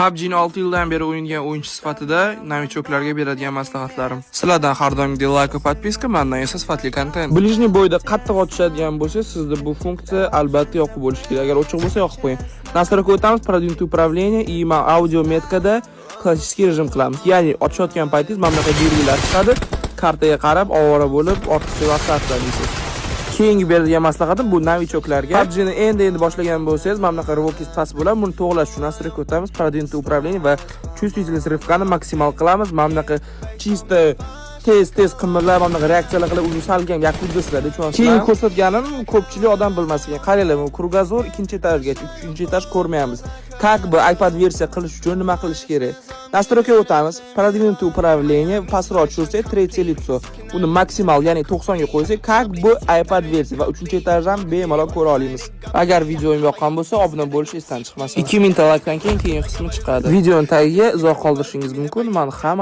PUBG'ni 6 yildan beri o'ynagan o'yinchi sifatida novichoklarga beradigan maslahatlarim. Sizlardan har doimgidek like va подписка, mendan esa sifatli kontent. Ближний boyda qattiq otishadigan bo'lsa, sizda bu funksiya albatta yoqib bo'lishi kerak. Agar ochiq bo'lsa yoqib qo'ying. Настройка o'tamiz, продвинутое управление и audio metkada klassik rejim qilamiz. Ya'ni otishayotgan paytingiz mana bunaqa belgilar chiqadi. Kartaga qarab ovora bo'lib, ortiqcha vaqt sarflaysiz. Keyingi berilgan maslahatim bu novichoklarga. PUBG'ni endi boshlagan bo'lsangiz, mana bunaqa rivokis past bo'ladi. Buni to'g'rilash uchun настройка o'tamiz, продвинутое управление va чувствительность рывкani maksimal qilamiz. Mana bunaqa чисто tez qimirlar, mana bunaqa reaksiyalar qilib, o'zi salgan yakudasizlar, tushunasizlar. Keyin ko'rsatganim ko'pchilik odam bilmasin. Qaranglar, bu krugozor 2-etajgacha, 3-etaj ko'rmaymiz. Как бы iPad versiya qilish uchun nima qilish kerak? Настройка o'tamiz, продвинутое управление, pastroq tushirsak, третье лицо. Uni maksimal, ya'ni 90 ga qo'ysak, как бы iPad versiya va 3-etajdan bemalol ko'ra olamiz. Agar videoim yoqqan bo'lsa, obuna bo'lish esdan chiqmasin. 2000 ta likedan keyin qismi chiqadi. Videoning tagiga izoh qoldirishingiz mumkin. Men hamma